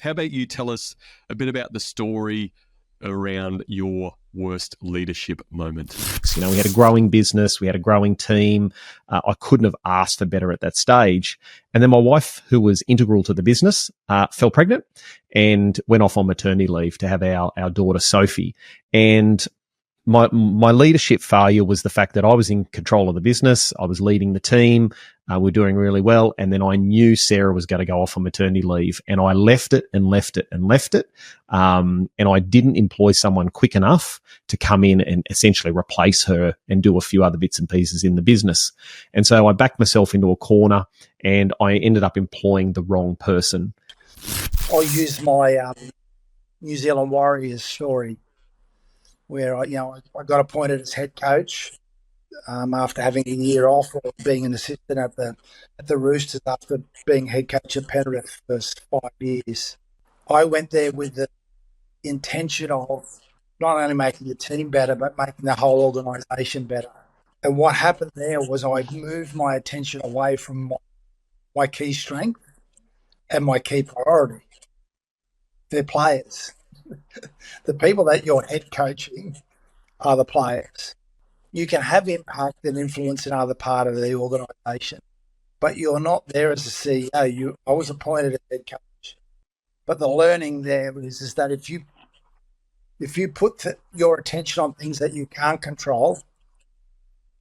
how about you tell us a bit about the story around your worst leadership moment? You know, we had a growing business, we had a growing team. I couldn't have asked for better at that stage. And then my wife, who was integral to the business, fell pregnant and went off on maternity leave to have our daughter, Sophie. And my leadership failure was the fact that I was in control of the business. I was leading the team. We were doing really well. And then I knew Sarah was going to go off on maternity leave, and I left it. And I didn't employ someone quick enough to come in and essentially replace her and do a few other bits and pieces in the business. And so I backed myself into a corner, and I ended up employing the wrong person. I'll use my New Zealand Warriors story, where I got appointed as head coach after having a year off, or being an assistant at the Roosters after being head coach at Penrith for 5 years. I went there with the intention of not only making the team better, but making the whole organisation better. And what happened there was I moved my attention away from my key strength and my key priority. They're players. The people that you're head coaching are the players. You can have impact and influence in other part of the organisation, but you're not there as a CEO. I was appointed as head coach, but the learning there is that if you put your attention on things that you can't control,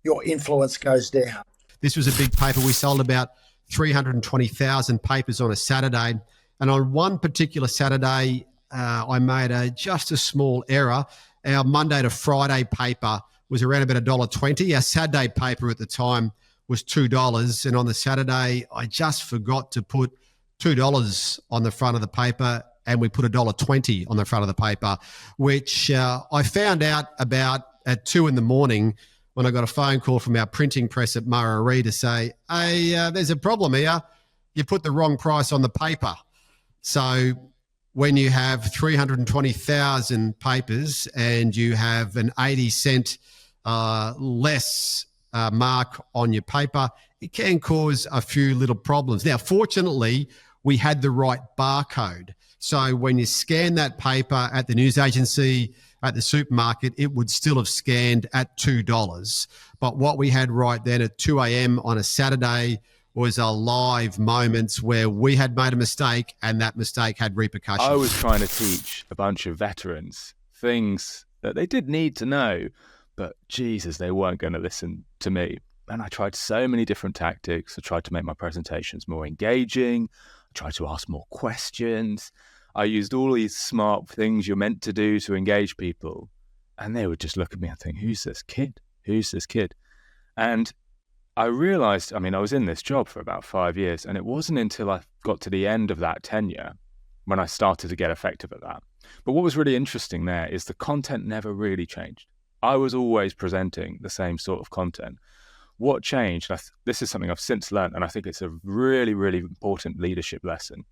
your influence goes down. This was a big paper. We sold about 320,000 papers on a Saturday, and on one particular Saturday, I made just a small error. Our Monday to Friday paper was around about $1.20. Our Saturday paper at the time was $2. And on the Saturday, I just forgot to put $2 on the front of the paper, and we put $1.20 on the front of the paper, which I found out about at 2 a.m. when I got a phone call from our printing press at Murray to say, hey, there's a problem here. You put the wrong price on the paper. So when you have 320,000 papers and you have an 80-cent less mark on your paper, it can cause a few little problems. Now, fortunately, we had the right barcode. So when you scan that paper at the news agency, at the supermarket, it would still have scanned at $2. But what we had right then at 2 a.m. on a Saturday was a live moments where we had made a mistake, and that mistake had repercussions. I was trying to teach a bunch of veterans things that they did need to know, but Jesus, they weren't going to listen to me. And I tried so many different tactics. I tried to make my presentations more engaging. I tried to ask more questions. I used all these smart things you're meant to do to engage people. And they would just look at me and think, who's this kid? Who's this kid? And I realized, I was in this job for about 5 years, and it wasn't until I got to the end of that tenure when I started to get effective at that. But what was really interesting there is the content never really changed. I was always presenting the same sort of content. What changed, this is something I've since learned, and I think it's a really, really important leadership lesson.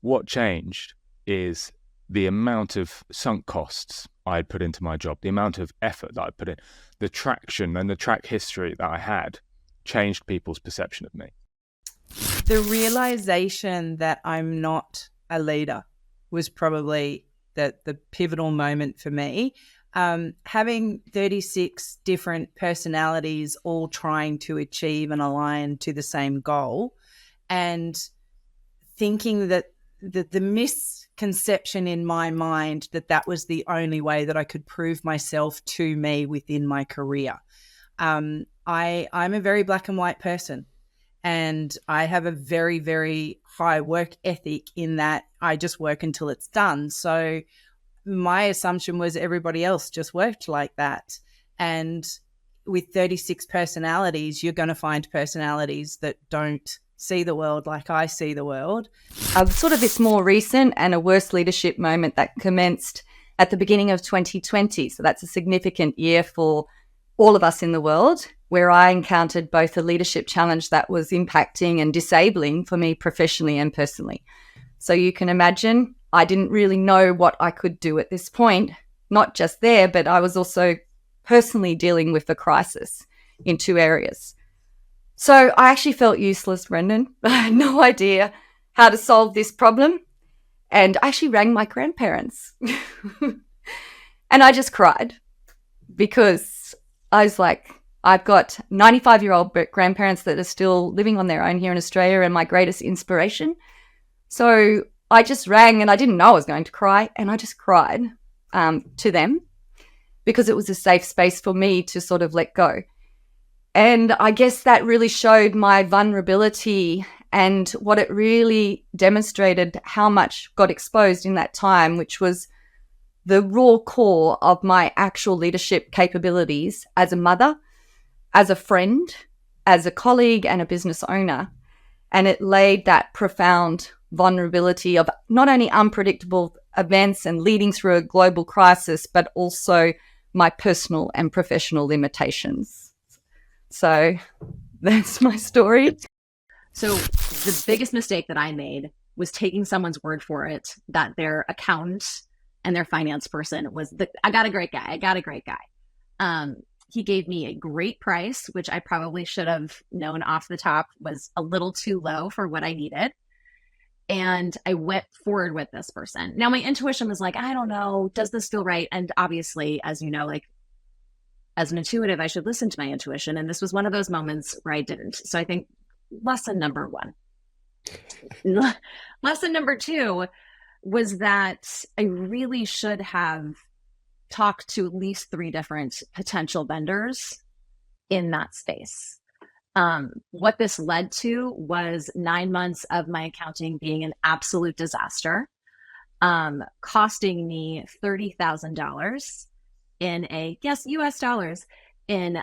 What changed is the amount of sunk costs I had put into my job, the amount of effort that I put in, the traction and the track history that I had changed people's perception of me. The realization that I'm not a leader was probably the pivotal moment for me. Having 36 different personalities all trying to achieve and align to the same goal, and thinking that the misconception in my mind that was the only way that I could prove myself to me within my career. I'm a very black and white person, and I have a very, very high work ethic in that I just work until it's done. So my assumption was everybody else just worked like that. And with 36 personalities, you're going to find personalities that don't see the world like I see the world. Sort of this more recent and a worst leadership moment that commenced at the beginning of 2020. So that's a significant year for all of us in the world, where I encountered both a leadership challenge that was impacting and disabling for me professionally and personally. So you can imagine I didn't really know what I could do at this point, not just there, but I was also personally dealing with a crisis in 2 areas. So I actually felt useless, Brendan. I had no idea how to solve this problem. And I actually rang my grandparents and I just cried because I was like, I've got 95-year-old grandparents that are still living on their own here in Australia and my greatest inspiration. So I just rang and I didn't know I was going to cry, and I just cried to them because it was a safe space for me to sort of let go. And I guess that really showed my vulnerability, and what it really demonstrated how much got exposed in that time, which was the raw core of my actual leadership capabilities as a mother, as a friend, as a colleague, and a business owner. And it laid that profound vulnerability of not only unpredictable events and leading through a global crisis, but also my personal and professional limitations. So that's my story. So the biggest mistake that I made was taking someone's word for it that their accountant and their finance person was I got a great guy. He gave me a great price, which I probably should have known off the top was a little too low for what I needed. And I went forward with this person. Now my intuition was like, I don't know, does this feel right? And obviously, as you know, like as an intuitive, I should listen to my intuition. And this was one of those moments where I didn't. So I think lesson number one. Lesson number two was that I really should have talked to at least 3 different potential vendors in that space. What this led to was 9 months of my accounting being an absolute disaster, costing me $30,000 in US dollars, in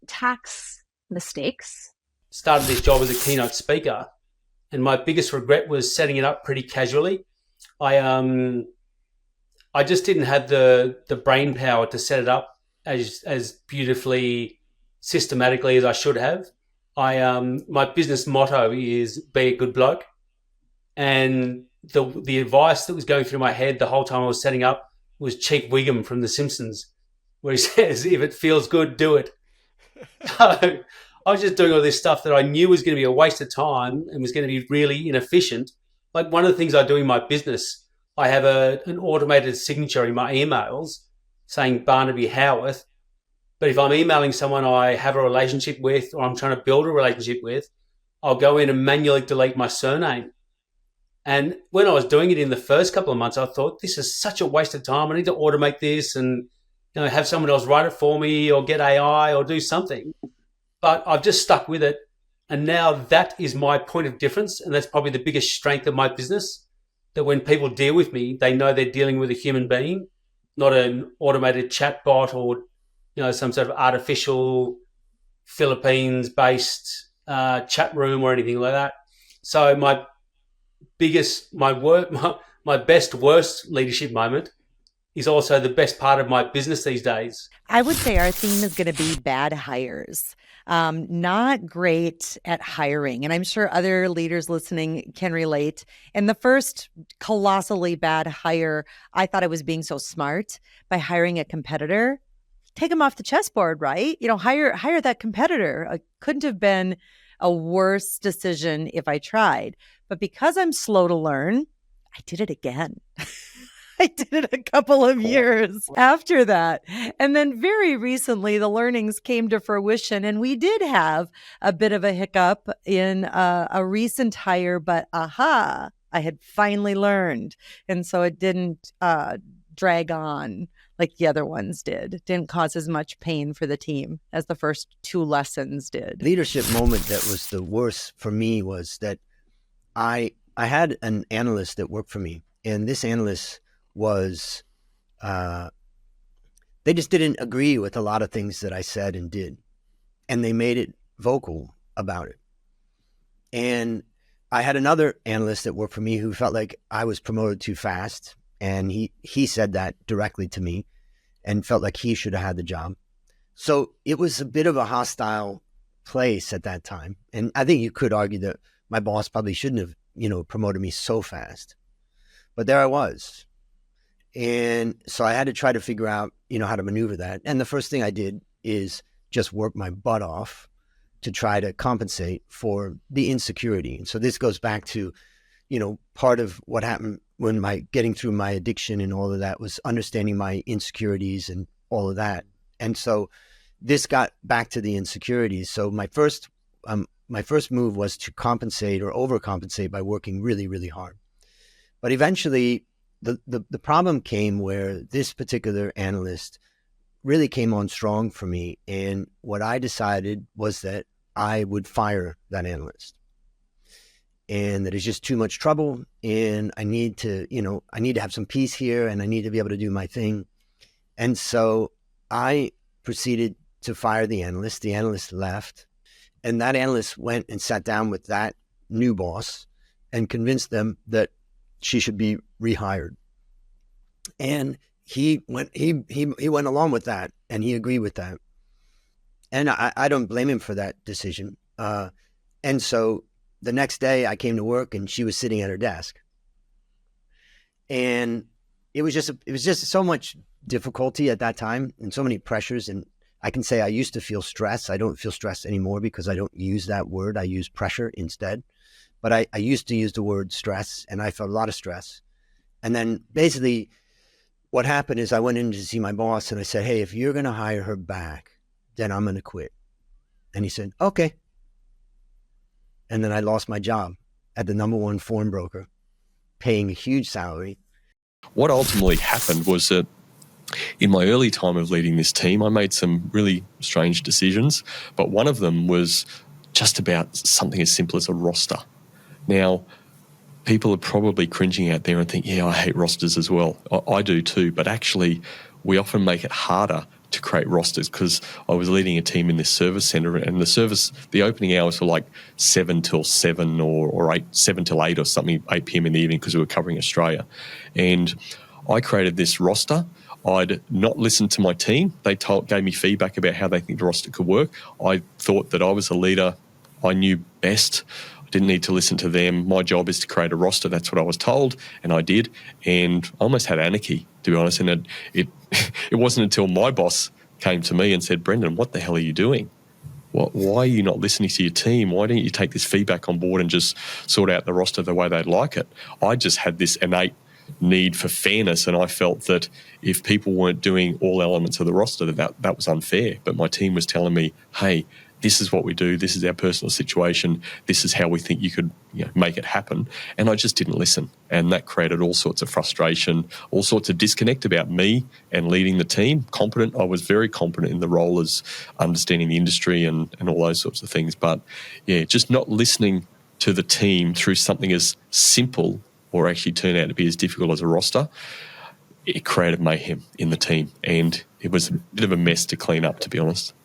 tax mistakes. Started this job as a keynote speaker, and my biggest regret was setting it up pretty casually. I just didn't have the brain power to set it up as beautifully, systematically as I should have. My business motto is be a good bloke, and the advice that was going through my head the whole time I was setting up was Chief Wiggum from The Simpsons, where he says, "If it feels good, do it." So I was just doing all this stuff that I knew was going to be a waste of time and was going to be really inefficient. Like one of the things I do in my business, I have an automated signature in my emails saying Barnaby Howarth. But if I'm emailing someone I have a relationship with or I'm trying to build a relationship with, I'll go in and manually delete my surname. And when I was doing it in the first couple of months, I thought, this is such a waste of time. I need to automate this and have someone else write it for me or get AI or do something. But I've just stuck with it. And now that is my point of difference. And that's probably the biggest strength of my business, that when people deal with me, they know they're dealing with a human being, not an automated chatbot or some sort of artificial Philippines-based chat room or anything like that. So my best worst leadership moment is also the best part of my business these days. I would say our theme is going to be bad hires. Not great at hiring. And I'm sure other leaders listening can relate. And the first colossally bad hire, I thought I was being so smart by hiring a competitor. Take them off the chessboard, right? Hire that competitor. It couldn't have been a worse decision if I tried. But because I'm slow to learn, I did it again. I did it a couple of years after that. And then very recently, the learnings came to fruition, and we did have a bit of a hiccup in a recent hire, but I had finally learned. And so it didn't drag on like the other ones did. It didn't cause as much pain for the team as the first 2 lessons did. Leadership moment that was the worst for me was that I had an analyst that worked for me, and this analyst was they just didn't agree with a lot of things that I said and did, and they made it vocal about it. And I had another analyst that worked for me who felt like I was promoted too fast, and he said that directly to me and felt like he should have had the job. So it was a bit of a hostile place at that time, and I think you could argue that my boss probably shouldn't have promoted me so fast, but there I was. And so I had to try to figure out, how to maneuver that. And the first thing I did is just work my butt off to try to compensate for the insecurity. And so this goes back to, part of what happened when getting through my addiction and all of that was understanding my insecurities and all of that. And so this got back to the insecurities. So my first move was to compensate or overcompensate by working really, really hard. But eventually the problem came where this particular analyst really came on strong for me. And what I decided was that I would fire that analyst, and that it's just too much trouble. And I need to have some peace here, and I need to be able to do my thing. And so I proceeded to fire the analyst. The analyst left, and that analyst went and sat down with that new boss and convinced them that she should be rehired. And he went along with that, and he agreed with that. And I don't blame him for that decision. And so the next day I came to work, and she was sitting at her desk. And it was just so much difficulty at that time and so many pressures. And I can say I used to feel stress. I don't feel stress anymore because I don't use that word. I use pressure instead. But I used to use the word stress, and I felt a lot of stress. And then basically what happened is I went in to see my boss, and I said, hey, if you're going to hire her back, then I'm going to quit. And he said, okay. And then I lost my job at the #1 foreign broker, paying a huge salary. What ultimately happened was that in my early time of leading this team, I made some really strange decisions, but one of them was just about something as simple as a roster. Now, people are probably cringing out there and think, yeah, I hate rosters as well. I do too, but actually we often make it harder to create rosters, because I was leading a team in this service centre, and the opening hours were like 7 till 7 or 7 till 8 or something, 8 p.m. in the evening, because we were covering Australia. And I created this roster. I'd not listened to my team. They gave me feedback about how they think the roster could work. I thought that I was a leader. I knew best. I didn't need to listen to them. My job is to create a roster. That's what I was told, and I did. And I almost had anarchy, to be honest. And it wasn't until my boss came to me and said, Brendan, what the hell are you doing? Why are you not listening to your team? Why don't you take this feedback on board and just sort out the roster the way they'd like it? I just had this innate need for fairness, and I felt that if people weren't doing all elements of the roster, that was unfair. But my team was telling me, hey, this is what we do, this is our personal situation, this is how we think you could make it happen. And I just didn't listen. And that created all sorts of frustration, all sorts of disconnect about me and leading the team. I was very competent in the role as understanding the industry and all those sorts of things. But yeah, just not listening to the team through something as simple, or actually turned out to be as difficult as a roster, it created mayhem in the team. And it was a bit of a mess to clean up, to be honest.